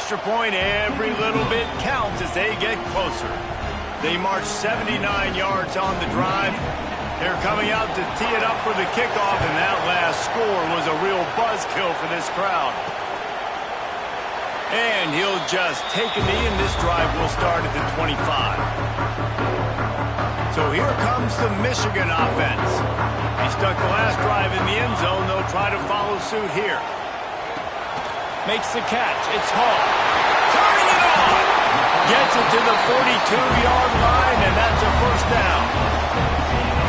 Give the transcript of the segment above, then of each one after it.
extra point, every little bit counts as they get closer. They march 79 yards on the drive. They're coming out to tee it up for the kickoff, and that last score was a real buzzkill for this crowd. And he'll just take a knee, and this drive will start at the 25. So here comes the Michigan offense. He stuck the last drive in the end zone. They'll try to follow suit here. Makes the catch. It's Hall. Turning it on. Gets it to the 42-yard line, and that's a first down.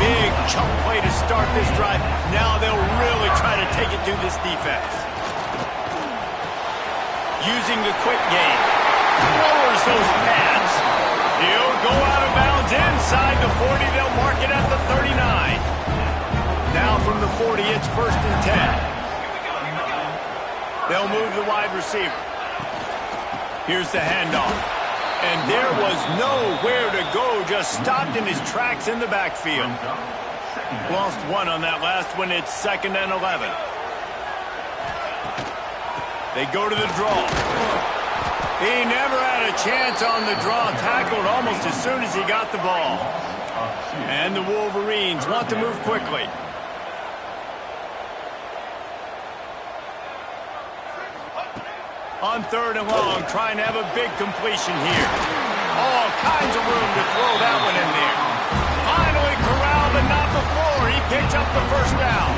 Big chunk play to start this drive. Now they'll really try to take it to this defense. Using the quick game. Lowers those pads. He'll go out of bounds inside the 40. They'll mark it at the 39. Now from the 40, it's 1st and 10. They'll move the wide receiver. Here's the handoff. And there was nowhere to go, just stopped in his tracks in the backfield. Lost one on that last one. It's 2nd and 11. They go to the draw. He never had a chance on the draw. Tackled almost as soon as he got the ball. And the Wolverines want to move quickly. On 3rd and long, trying to have a big completion here. All kinds of room to throw that one in there. Finally corralled, but not before. He picks up the first down.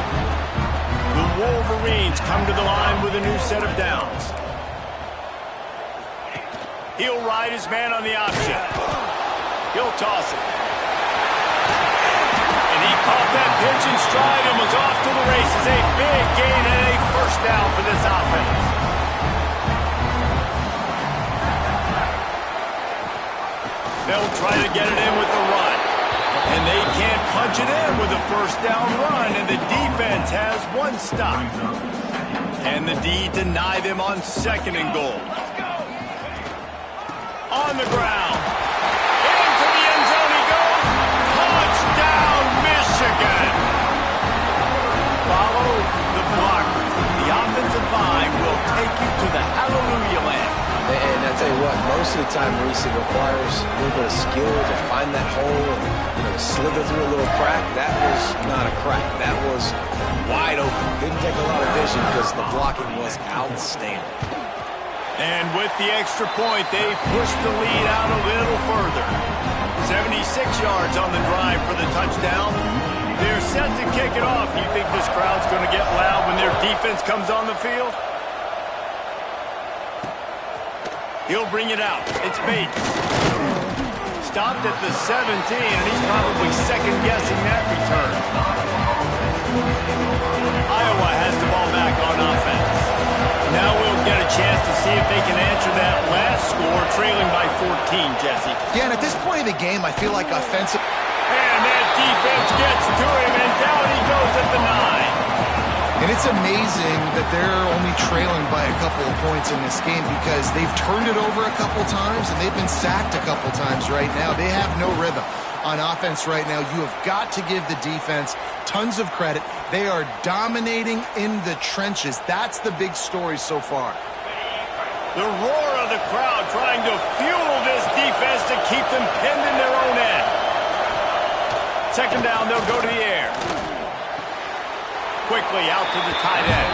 The Wolverines come to the line with a new set of downs. He'll ride his man on the option. He'll toss it. And he caught that pitch in stride and was off to the races. A big gain and a first down for this offense. They'll try to get it in with the run. And they can't punch it in with a first down run, and the defense has one stop. And the D deny them on 2nd and goal. On the ground. Into the end zone he goes. Touchdown, Michigan. Follow the blockers. The offensive line will take you to the hallelujah land. And I tell you what, most of the time, Reese, it requires a little bit of skill to find that hole and slither through a little crack. That was not a crack. That was wide open. Didn't take a lot of vision because the blocking was outstanding. And with the extra point, they push the lead out a little further. 76 yards on the drive for the touchdown. They're set to kick it off. You think this crowd's going to get loud when their defense comes on the field? He'll bring it out. It's Bates. Stopped at the 17, and he's probably second-guessing that return. Iowa has the ball back on offense. Now we'll get a chance to see if they can answer that last score, trailing by 14, Jesse. Yeah, and at this point of the game, I feel like offensive... And that defense gets to him, and down he goes at the 9. And it's amazing that they're only trailing by a couple of points in this game because they've turned it over a couple times and they've been sacked a couple times right now. They have no rhythm on offense right now. You have got to give the defense tons of credit. They are dominating in the trenches. That's the big story so far. The roar of the crowd trying to fuel this defense to keep them pinned in their own end. 2nd down, they'll go to the air. Quickly out to the tight end.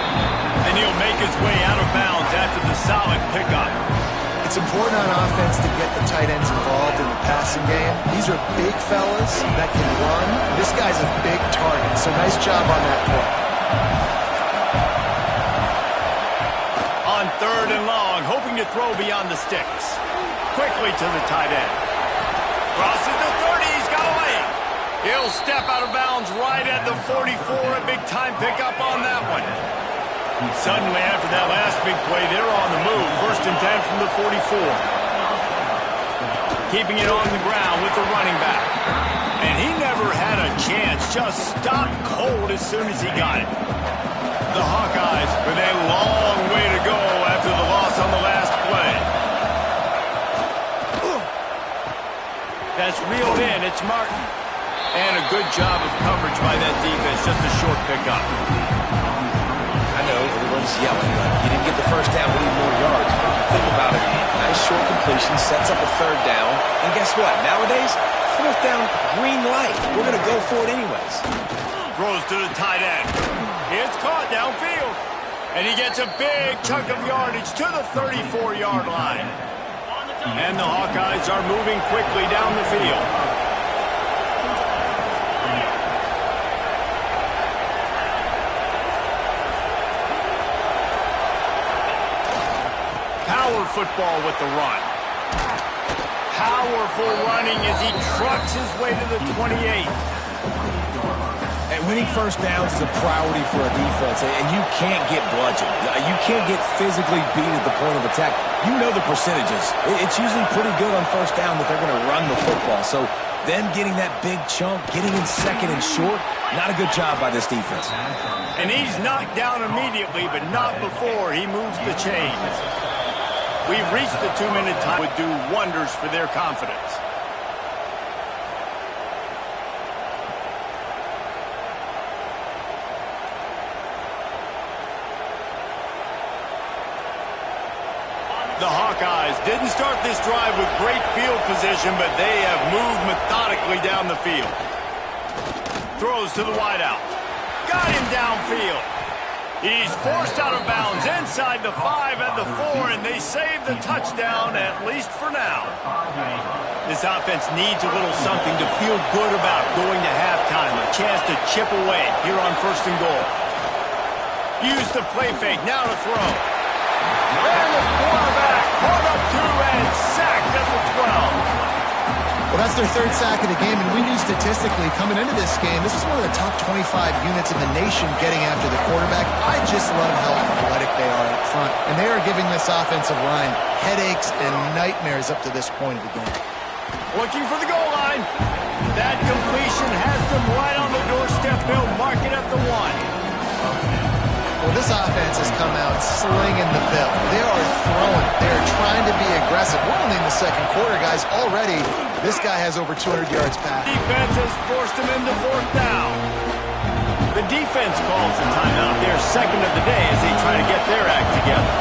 And he'll make his way out of bounds after the solid pickup. It's important on offense to get the tight ends involved in the passing game. These are big fellas that can run. This guy's a big target, so nice job on that play. On 3rd and long, hoping to throw beyond the sticks. Quickly to the tight end. Crosses the 30, he's got a lane. He'll step out of bounds right at the 44. A big-time pickup on that one. Suddenly, after that last big play, they're on the move. 1st and 10 from the 44. Keeping it on the ground with the running back. And he never had a chance. Just stopped cold as soon as he got it. The Hawkeyes with a long way to go after the loss on the last play. That's reeled in. It's Martin. And a good job of coverage by that defense. Just a short pickup. I know everyone's yelling, but you didn't get the first down. We need more yards. think about it, nice short completion, sets up a third down. And guess what? Nowadays, fourth down, green light. We're going to go for it anyways. Throws to the tight end. It's caught downfield. And he gets a big chunk of yardage to the 34-yard line. And the Hawkeyes are moving quickly down the field. Power football with the run. Powerful running as he trucks his way to the 28. And winning first downs is a priority for a defense, and you can't get bludgeoned. You can't get physically beat at the point of attack. You know the percentages. It's usually pretty good on first down that they're going to run the football. So them getting that big chunk, getting in second and short, not a good job by this defense. And he's knocked down immediately, but not before he moves the chains. We've reached the 2-minute time. Would do wonders for their confidence. The Hawkeyes didn't start this drive with great field position, but they have moved methodically down the field. Throws to the wideout. Got him downfield. He's forced out of bounds inside the 5 and the 4, and they save the touchdown, at least for now. This offense needs a little something to feel good about going to halftime. A chance to chip away here on 1st and goal. Use the play fake, now to throw. And the quarterback caught up 2 and sacked at the 12. Well, that's their 3rd sack of the game, and we knew statistically coming into this game, this is one of the top 25 units in the nation getting after the quarterback. I just love how athletic they are up front, and they are giving this offensive line headaches and nightmares up to this point of the game. Looking for the goal line. That completion has them right on the doorstep. They'll mark it at the 1. Well, this offense has come out slinging the bill. They are throwing. They are trying to be aggressive. We're only in the 2nd quarter, guys. Already, this guy has over 200 yards passed. Defense has forced him into 4th down. The defense calls the timeout, their 2nd of the day, as they try to get their act together.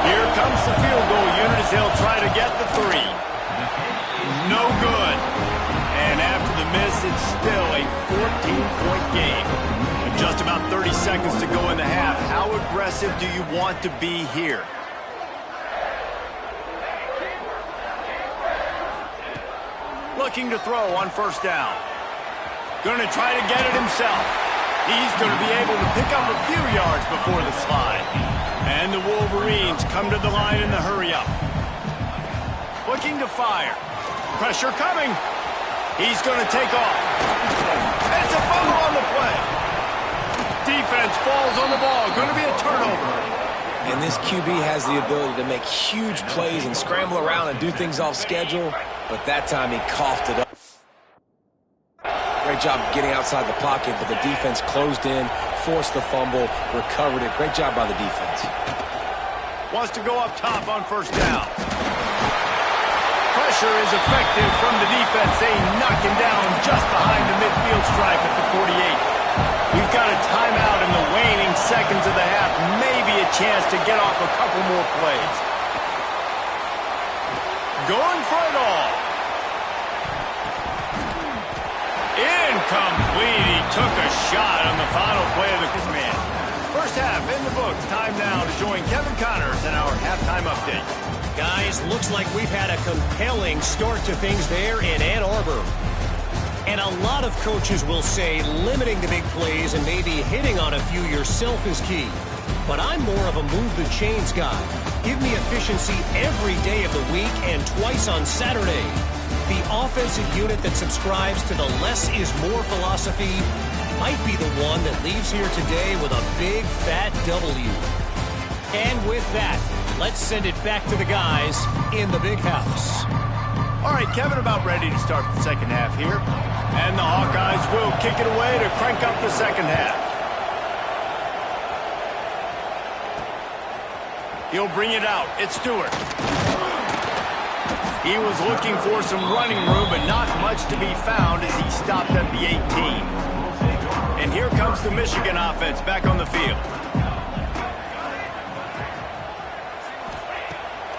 Here comes the field goal unit as they'll try to get the 3. No good. And after the miss, it's still a 14-point game. Just about 30 seconds to go in the half. How aggressive do you want to be here? Looking to throw on 1st down. Going to try to get it himself. He's going to be able to pick up a few yards before the slide. And the Wolverines come to the line in the hurry-up. Looking to fire. Pressure coming. He's going to take off. It's a fumble on the play. Defense falls on the ball. Going to be a turnover. And this QB has the ability to make huge plays and scramble around and do things off schedule, but that time he coughed it up. Great job getting outside the pocket, but the defense closed in, forced the fumble, recovered it. Great job by the defense. Wants to go up top on 1st down. Pressure is effective from the defense. They knock him down just behind the midfield stripe at the 48. We've got a timeout in the waning seconds of the half. Maybe a chance to get off a couple more plays. Going for it all. Incomplete. He took a shot on the final play of the man. 1st half in the books. Time now to join Kevin Connors in our halftime update. Guys, looks like we've had a compelling start to things there in Ann Arbor. And a lot of coaches will say limiting the big plays and maybe hitting on a few yourself is key. But I'm more of a move the chains guy. Give me efficiency every day of the week and twice on Saturday. The offensive unit that subscribes to the less is more philosophy might be the one that leaves here today with a big fat W. And with that, let's send it back to the guys in the big house. All right, Kevin, about ready to start the 2nd half here. And the Hawkeyes will kick it away to crank up the 2nd half. He'll bring it out. It's Stewart. He was looking for some running room, but not much to be found as he stopped at the 18. And here comes the Michigan offense back on the field.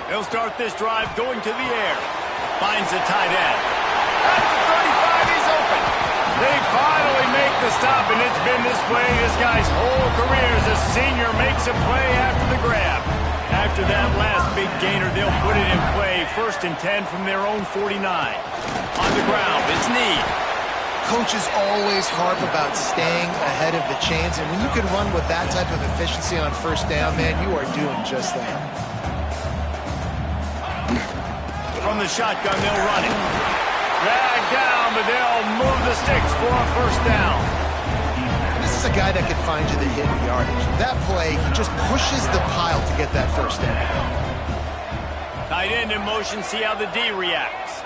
They'll start this drive going to the air. Finds the tight end. At the 35, he's open. They finally make the stop, and it's been this way this guy's whole career as a senior makes a play after the grab. After that last big gainer, they'll put it in play. 1st and 10 from their own 49. On the ground, it's Need. Coaches always harp about staying ahead of the chains, and when you can run with that type of efficiency on 1st down, man, you are doing just that. From the shotgun, they'll run it. Drag down, but they'll move the sticks for a 1st down. This is a guy that can find you the hidden yardage. That play, he just pushes the pile to get that 1st down. Tight end in motion, see how the D reacts.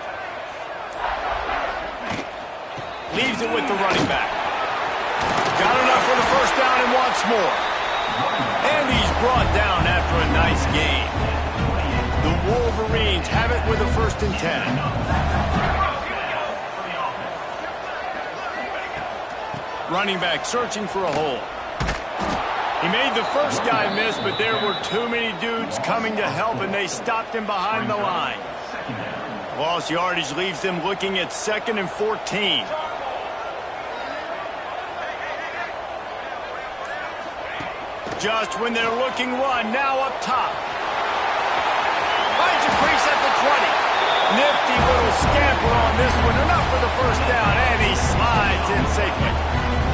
Leaves it with the running back. Got enough for the 1st down and wants more. And he's brought down after a nice gain. The Wolverines have it with a 1st and 10. Running back searching for a hole. He made the first guy miss, but there were too many dudes coming to help, and they stopped him behind the line. Lost yardage leaves them looking at 2nd and 14. Just when they're looking run, now up top. Finds a crease at the 20. Nifty little scamper on this one. Enough for the 1st down, and he slides in safely.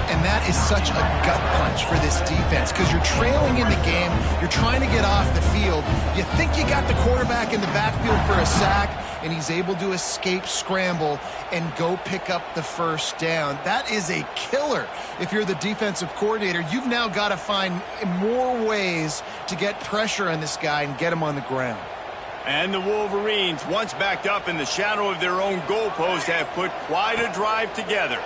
And that is such a gut punch for this defense because you're trailing in the game. You're trying to get off the field. You think you got the quarterback in the backfield for a sack, and he's able to escape scramble and go pick up the 1st down. That is a killer. If you're the defensive coordinator, you've now got to find more ways to get pressure on this guy and get him on the ground. And the Wolverines, once backed up in the shadow of their own goalpost, have put quite a drive together.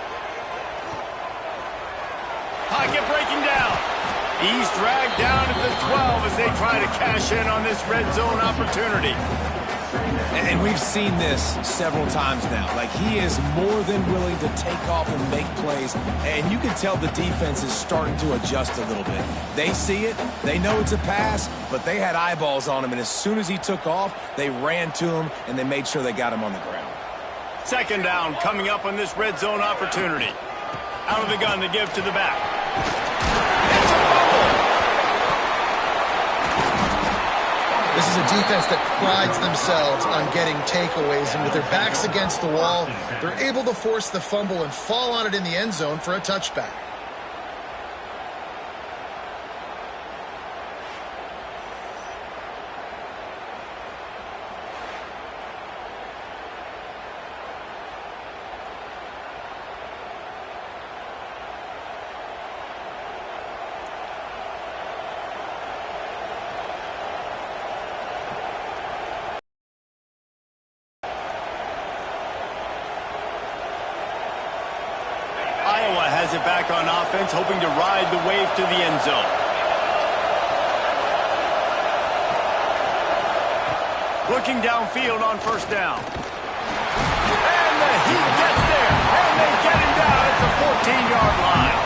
Pocket breaking down. He's dragged down at the 12 as they try to cash in on this red zone opportunity. And we've seen this several times now. Like, he is more than willing to take off and make plays. And you can tell the defense is starting to adjust a little bit. They see it. They know it's a pass, but they had eyeballs on him. And as soon as he took off, they ran to him, and they made sure they got him on the ground. 2nd down coming up on this red zone opportunity. Out of the gun to give to the back. It's a fumble. This is a defense that prides themselves on getting takeaways, and with their backs against the wall, they're able to force the fumble and fall on it in the end zone for a touchback. Iowa has it back on offense, hoping to ride the wave to the end zone. Looking downfield on 1st down. And he gets there, and they get him down at the 14-yard line.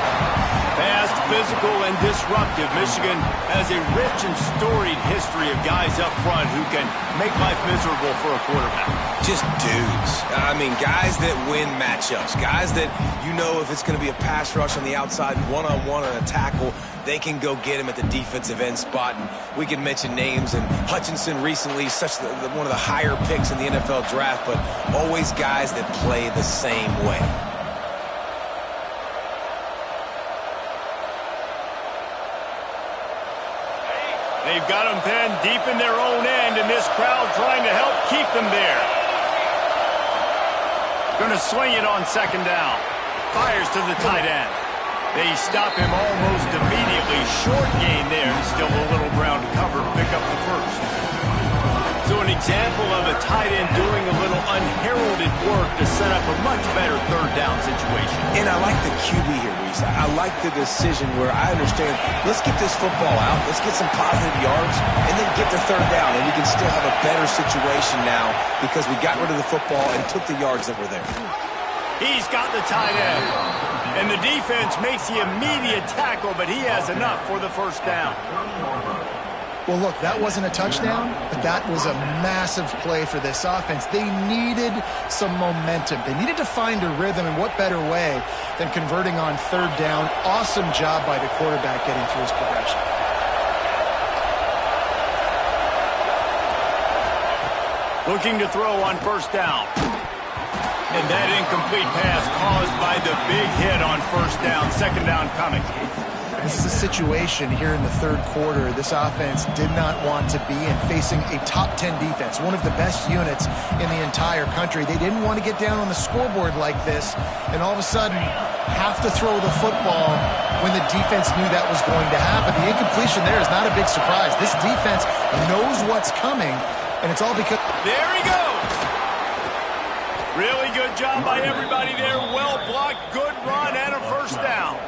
Fast, physical, and disruptive, Michigan has a rich and storied history of guys up front who can make life miserable for a quarterback. Just dudes. I mean, guys that win matchups. Guys that, you know, if it's going to be a pass rush on the outside, one-on-one on a tackle, they can go get him at the defensive end spot. And we can mention names, and Hutchinson recently, one of the higher picks in the NFL draft, but always guys that play the same way. They've got them pinned deep in their own end, and this crowd trying to help keep them there. Going to swing it on 2nd down. Fires to the tight end. They stop him almost immediately. Short gain there. Still a little ground to cover. Pick up the 1st. So an example of a tight end doing a little unheralded work to set up a much better 3rd down situation. And I like the QB here, Reese. I like the decision where I understand, let's get this football out, let's get some positive yards, and then get the 3rd down, and we can still have a better situation now because we got rid of the football and took the yards that were there. He's got the tight end. And the defense makes the immediate tackle, but he has enough for the 1st down. Well, look, that wasn't a touchdown, but that was a massive play for this offense. They needed some momentum. They needed to find a rhythm, and what better way than converting on third down. Awesome job by the quarterback getting through his progression. Looking to throw on first down. And that incomplete pass caused by the big hit on first down. Second down coming. This is a situation here in the third quarter this offense did not want to be in, facing a top 10 defense, one of the best units in the entire country. They didn't want to get down on the scoreboard like this and all of a sudden have to throw the football when the defense knew that was going to happen. The incompletion there is not a big surprise. This defense knows what's coming, and it's all because... There he goes! Really good job by everybody there. Well blocked, good run, and a first down.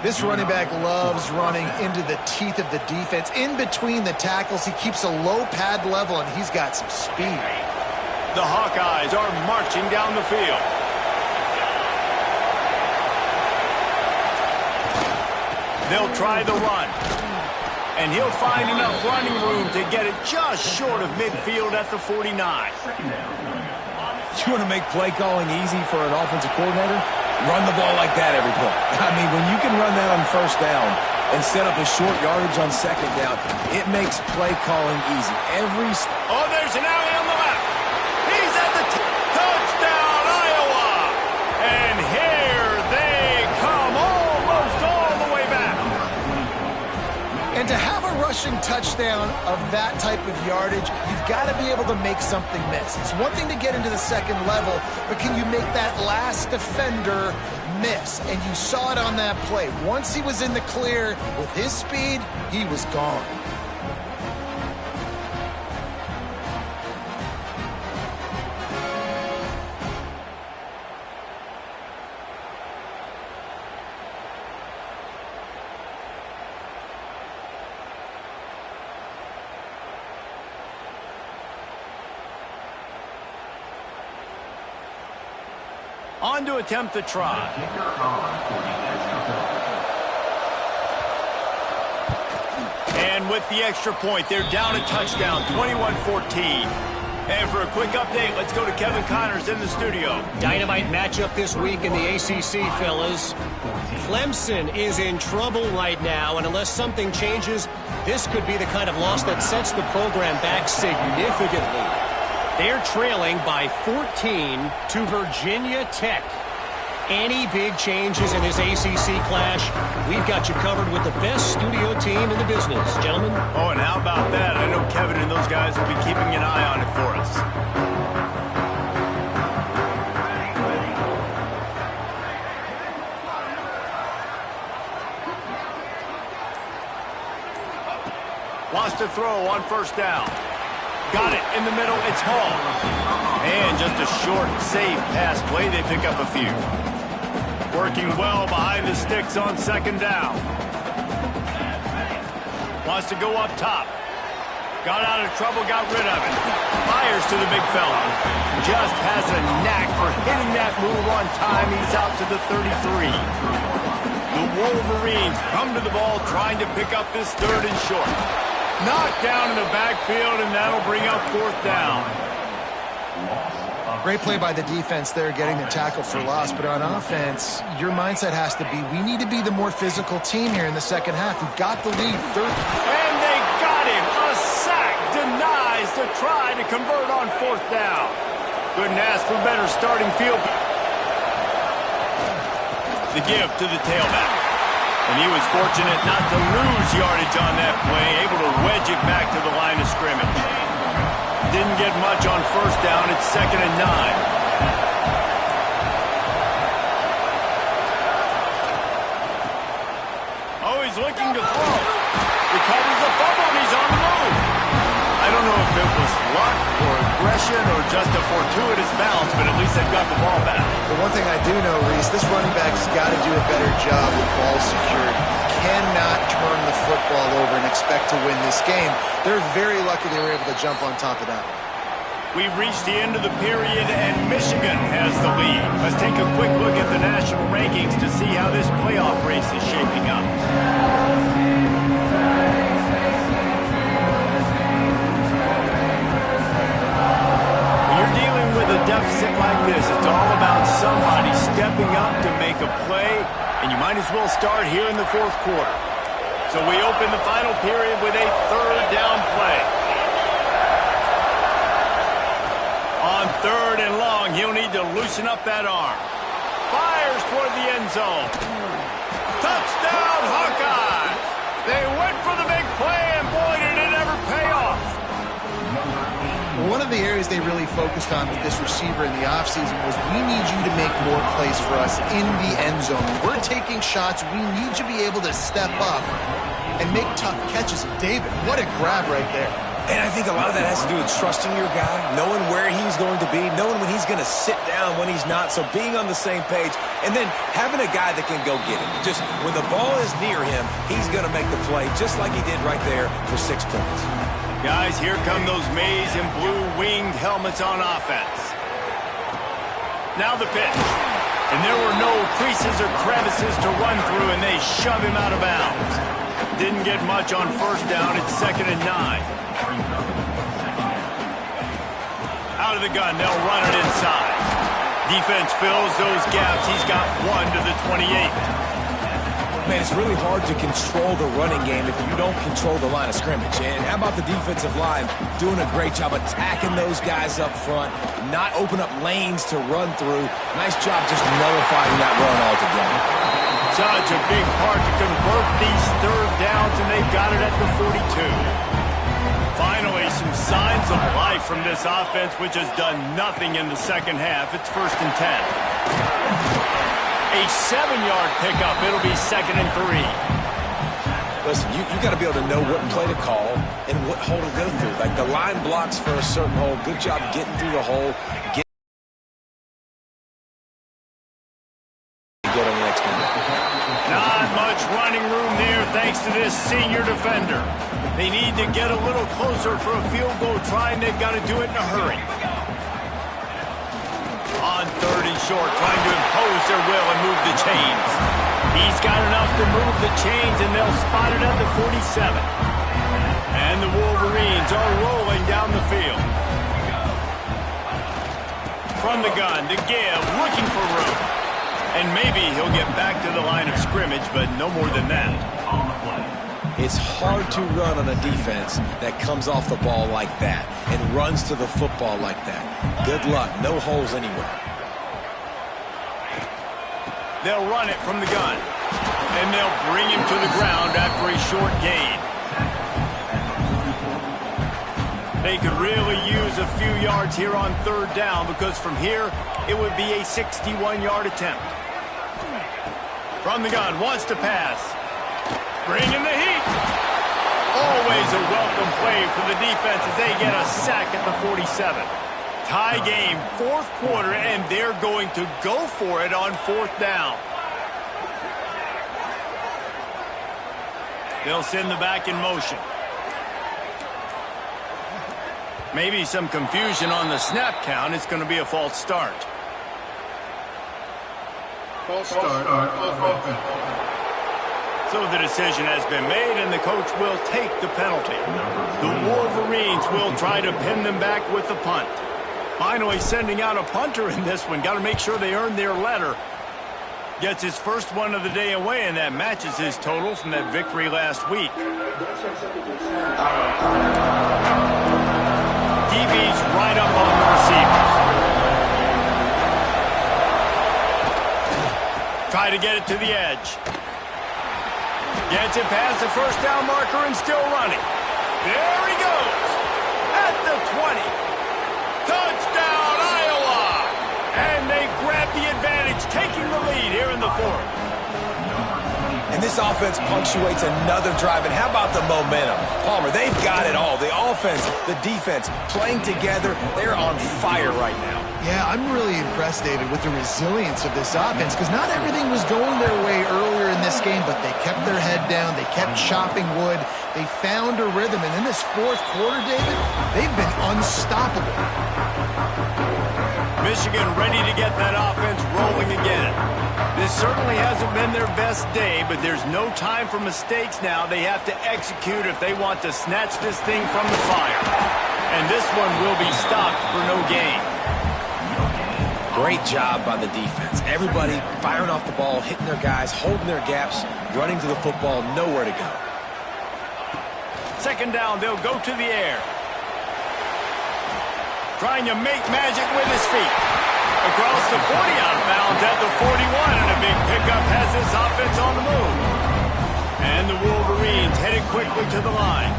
This running back loves running into the teeth of the defense. In between the tackles, he keeps a low pad level, and he's got some speed. The Hawkeyes are marching down the field. They'll try the run. And he'll find enough running room to get it just short of midfield at the 49. You want to make play calling easy for an offensive coordinator? Run the ball like that every play. I mean, when you can run that on first down and set up a short yardage on second down, it makes play calling easy. Oh, there's an alley on the left. He's at the touchdown, Iowa. And here they come almost all the way back. And to have a rushing touchdown of that type of yardage, you've got to be able to make something miss. It's one thing to get into the second level, but can you make that last defender miss? And you saw it on that play. Once he was in the clear with his speed, he was gone. On to attempt the try. And with the extra point, they're down a touchdown, 21-14. And for a quick update, let's go to Kevin Connors in the studio. Dynamite matchup this week in the ACC, fellas. Clemson is in trouble right now, and unless something changes, this could be the kind of loss that sets the program back significantly. They're trailing by 14 to Virginia Tech. Any big changes in this ACC clash, we've got you covered with the best studio team in the business, gentlemen. Oh, and how about that? I know Kevin and those guys will be keeping an eye on it for us. Wants to throw on first down. Got it in the middle. It's Hall. And just a short, safe pass play. They pick up a few. Working well behind the sticks on second down. Wants to go up top. Got out of trouble, got rid of it. Fires to the big fella. Just has a knack for hitting that move on time. He's out to the 33. The Wolverines come to the ball trying to pick up this third and short. Knocked down in the backfield, and that'll bring up fourth down. Great play by the defense there, getting the tackle for loss. But on offense, your mindset has to be, we need to be the more physical team here in the second half. We've got the lead. And they got him. A sack denies the try to convert on fourth down. Couldn't ask for better starting field. The give to the tailback. And he was fortunate not to lose yardage on that play, able to wedge it back to the line of scrimmage. Didn't get much on first down. It's 2nd and 9. Oh, he's looking to throw. Recovers the fumble, and he's on the move. I don't know if it was luck or aggression or just a fortuitous bounce, but at least they've got the ball back. The one thing I do know, Reese, this running back's got to do a better job with ball security. Cannot turn the football over and expect to win this game. They're very lucky they were able to jump on top of that. We've reached the end of the period, and Michigan has the lead. Let's take a quick look at the national rankings to see how this playoff race is shaping up. fourth quarter. So we open the final period with a third down play. On third and long, he'll need to loosen up that arm. Fires toward the end zone. Touchdown, Hawkeyes! They went for the big play, and boy, did it ever pay off. One of the areas they really focused on with this receiver in the offseason was we need you to make more plays for us in the end zone. We're taking shots. We need you to be able to step up and make tough catches. David, what a grab right there. And I think a lot of that has to do with trusting your guy, knowing where he's going to be, knowing when he's going to sit down, when he's not, so being on the same page, and then having a guy that can go get him. Just when the ball is near him, he's going to make the play, just like he did right there for 6 points. Guys, here come those maize and blue winged helmets on offense. Now the pitch. And there were no creases or crevices to run through, and they shove him out of bounds. Didn't get much on first down. It's 2nd and 9. Out of the gun, they'll run it inside. Defense fills those gaps. He's got 1 to the 28. Man, it's really hard to control the running game if you don't control the line of scrimmage. And how about the defensive line doing a great job attacking those guys up front, not open up lanes to run through. Nice job just nullifying that run altogether. Such a big part to convert these third downs, and they've got it at the 42. Finally, some signs of life from this offense, which has done nothing in the second half. It's 1st and 10. A 7-yard pickup. It'll be 2nd and 3. Listen, you got to be able to know what play to call and what hole to go through. Like the line blocks for a certain hole. Good job getting through the hole. Go to the next game. Not much running room there thanks to this senior defender. They need to get a little closer for a field goal try, and they've got to do it in a hurry. On 3rd and short, trying to impose their will and move the chains. He's got enough to move the chains, and they'll spot it at the 47. And the Wolverines are rolling down the field. From the gun to give, looking for room. And maybe he'll get back to the line of scrimmage, but no more than that. It's hard to run on a defense that comes off the ball like that and runs to the football like that. Good luck. No holes anywhere. They'll run it from the gun. And they'll bring him to the ground after a short gain. They could really use a few yards here on 3rd down, because from here, it would be a 61-yard attempt. From the gun, wants to pass. Bringing the heat. Always a welcome play for the defense as they get a sack at the 47. Tie game, 4th quarter, and they're going to go for it on 4th down. They'll send the back in motion. Maybe some confusion on the snap count. It's going to be a false start. False start on offense. So the decision has been made, and the coach will take the penalty. The Wolverines will try to pin them back with the punt. Finally sending out a punter in this one. Got to make sure they earn their letter. Gets his first one of the day away, and that matches his total from that victory last week. DB's right up on the receivers. Try to get it to the edge. Gets it past the first down marker and still running. There he goes. At the 20. Touchdown, Iowa. And they grab the advantage, taking the lead here in the 4th. And this offense punctuates another drive. And how about the momentum? Palmer, they've got it all. The offense, the defense, playing together. They're on fire right now. Yeah, I'm really impressed, David, with the resilience of this offense, because not everything was going their way earlier in this game, but they kept their head down. They kept chopping wood. They found a rhythm. And in this 4th quarter, David, they've been unstoppable. Michigan ready to get that offense rolling again. This certainly hasn't been their best day, but there's no time for mistakes now. They have to execute if they want to snatch this thing from the fire. And this one will be stopped for no gain. Great job by the defense. Everybody firing off the ball, hitting their guys, holding their gaps, running to the football, nowhere to go. Second down, they'll go to the air. Trying to make magic with his feet. Across the 40, out of bounds at the 41, and a big pickup has this offense on the move. And the Wolverines headed quickly to the line.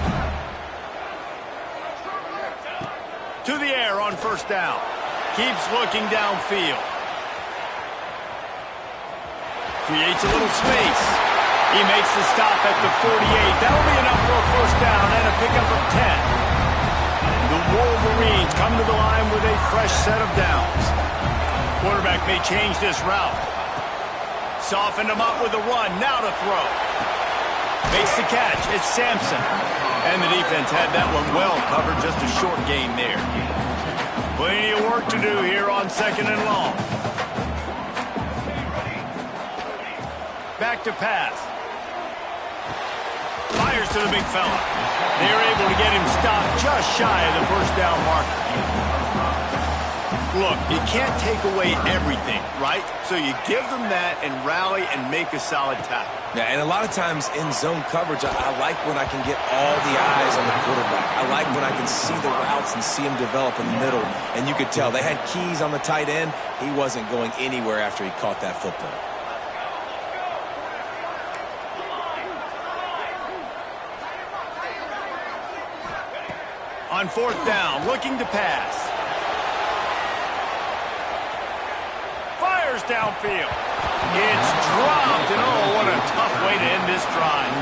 To the air on first down. Keeps looking downfield. Creates a little space. He makes the stop at the 48. That'll be enough for a first down and a pickup of 10. The Wolverines come to the line with a fresh set of downs. Quarterback may change this route. Softened him up with a run. Now to throw. Makes the catch. It's Sampson. And the defense had that one well covered. Just a short gain there. Plenty of work to do here on second and long. Back to pass. Fires to the big fella. They're able to get him stopped just shy of the first down marker. Look, you can't take away everything, right? So you give them that and rally and make a solid tackle. Yeah, and a lot of times in zone coverage, I like when I can get all the eyes on the quarterback. I like when I can see the routes and see him develop in the middle. And you could tell they had keys on the tight end. He wasn't going anywhere after he caught that football. On fourth down, looking to pass. Fires downfield. It's dropped, and oh, what a tough way to end this drive.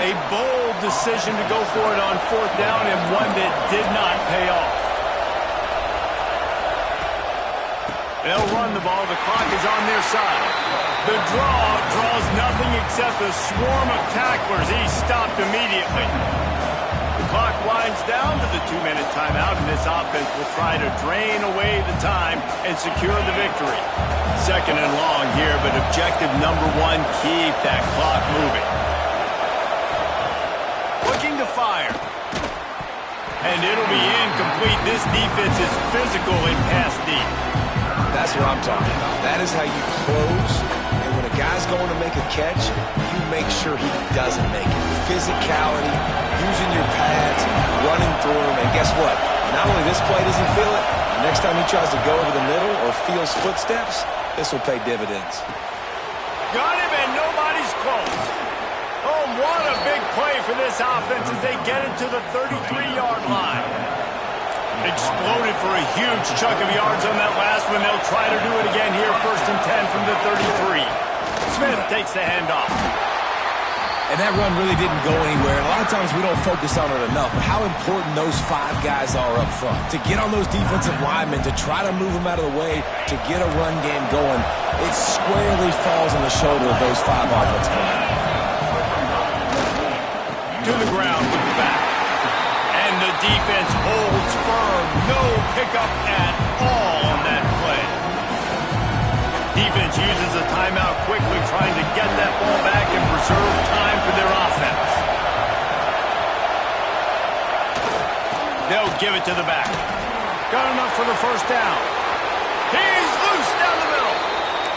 A bold decision to go for it on fourth down, and one that did not pay off. They'll run the ball. The clock is on their side. The draw draws nothing except a swarm of tacklers. He's stopped immediately. The clock winds down to the 2-minute timeout, and this offense will try to drain away the time and secure the victory. Second and long here, but objective number one, keep that clock moving. Looking to fire. And it'll be incomplete. This defense is physical in pass deep. That's what I'm talking about. That is how you close. And when a guy's going to make a catch, you make sure he doesn't make it. Physicality, using your pads, running through him. And guess what? Not only this play does he feel it, next time he tries to go over the middle or feels footsteps, this will pay dividends. Got him, and nobody's close. Oh, what a big play for this offense as they get it to the 33-yard line. Exploded for a huge chunk of yards on that last one. They'll try to do it again here, first and 10 from the 33. Smith takes the handoff. And that run really didn't go anywhere. And a lot of times we don't focus on it enough. But how important those 5 guys are up front. To get on those defensive linemen, to try to move them out of the way, to get a run game going, it squarely falls on the shoulder of those 5 offensive linemen. To the ground with the back. And the defense holds firm. No pickup at all on that play. Defense uses a timeout quickly, trying to get that ball back and preserve time for their offense. They'll give it to the back. Got enough for the first down. He's loose down the middle.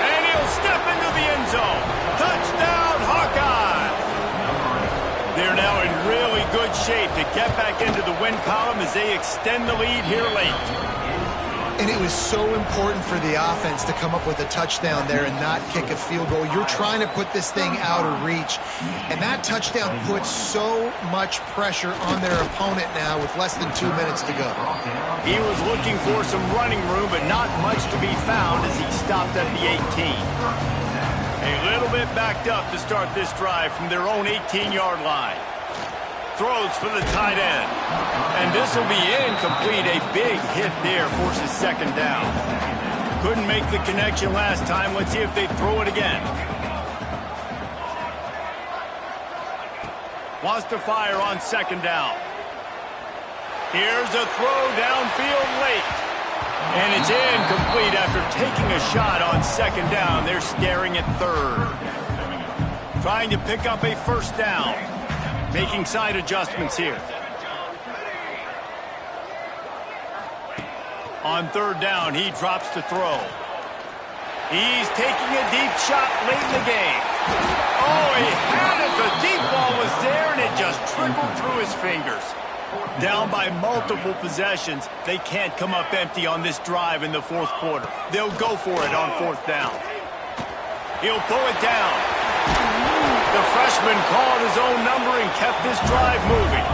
And he'll step into the end zone. Touchdown, Hawkeye! They're now in really good shape to get back into the win column as they extend the lead here late. And it was so important for the offense to come up with a touchdown there and not kick a field goal. You're trying to put this thing out of reach. And that touchdown puts so much pressure on their opponent now with less than 2 minutes to go. He was looking for some running room, but not much to be found as he stopped at the 18. A little bit backed up to start this drive from their own 18-yard line. Throws for the tight end. And this will be incomplete. A big hit there forces second down. Couldn't make the connection last time. Let's see if they throw it again. Wants to fire on second down. Here's a throw downfield late. And it's incomplete after taking a shot on second down. They're staring at third. Trying to pick up a first down. Making side adjustments here. On third down, he drops to throw. He's taking a deep shot late in the game. Oh, he had it. The deep ball was there, and it just trickled through his fingers. Down by multiple possessions, they can't come up empty on this drive in the fourth quarter. They'll go for it on fourth down. He'll pull it down. The freshman called his own number and kept this drive moving.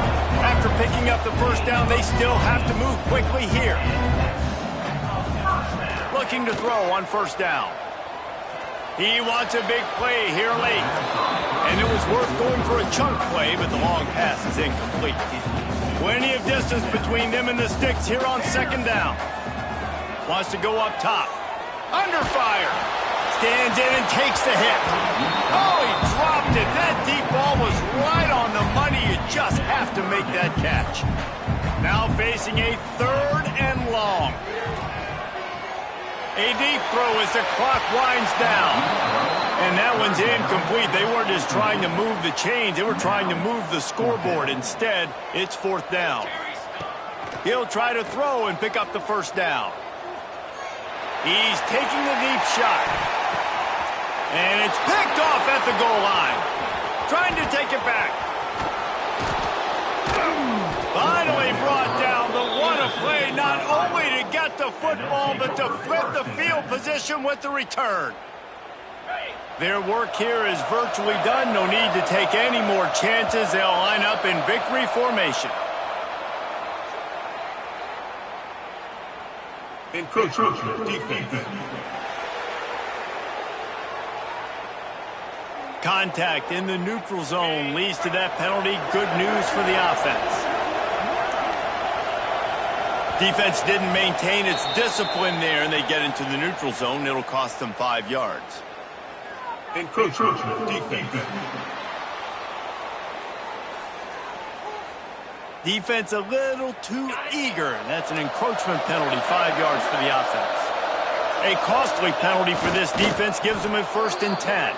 After picking up the first down, they still have to move quickly here. Looking to throw on first down. He wants a big play here late. And it was worth going for a chunk play, but the long pass is incomplete. Plenty of distance between them and the sticks here on second down. Wants to go up top. Under fire. Stands in and takes the hit. Oh, he dropped it. That deep ball was right on the money. You just have to make that catch. Now facing a third and long. A deep throw as the clock winds down. And that one's incomplete. They weren't just trying to move the chains. They were trying to move the scoreboard. Instead, it's fourth down. He'll try to throw and pick up the first down. He's taking the deep shot. And it's picked off at the goal line. Trying to take it back. Finally brought down. The what a play, not only to get the football, but to flip the field position with the return. Their work here is virtually done. No need to take any more chances. They'll line up in victory formation. Encroachment defense. Contact in the neutral zone leads to that penalty. Good news for the offense. Defense didn't maintain its discipline there, and they get into the neutral zone. It'll cost them 5 yards. Encroachment defense. Defense a little too eager. That's an encroachment penalty, 5 yards for the offense. A costly penalty for this defense gives them a 1st and 10.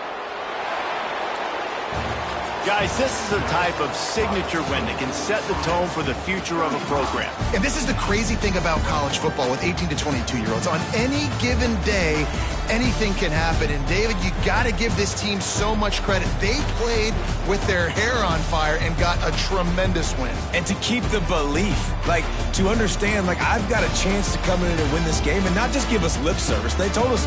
Guys, this is a type of signature win that can set the tone for the future of a program. And this is the crazy thing about college football with 18 to 22-year-olds. On any given day, anything can happen. And, David, you got to give this team so much credit. They played with their hair on fire and got a tremendous win. And to keep the belief, to understand, I've got a chance to come in and win this game and not just give us lip service. They told us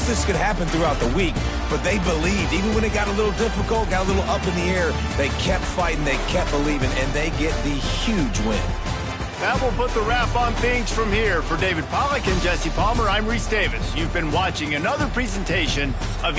this could happen throughout the week, but they believed. Even when it got a little difficult, got a little up in the air, they kept fighting, they kept believing, and they get the huge win. That will put the wrap on things from here. For David Pollack and Jesse Palmer, I'm Reese Davis. You've been watching another presentation of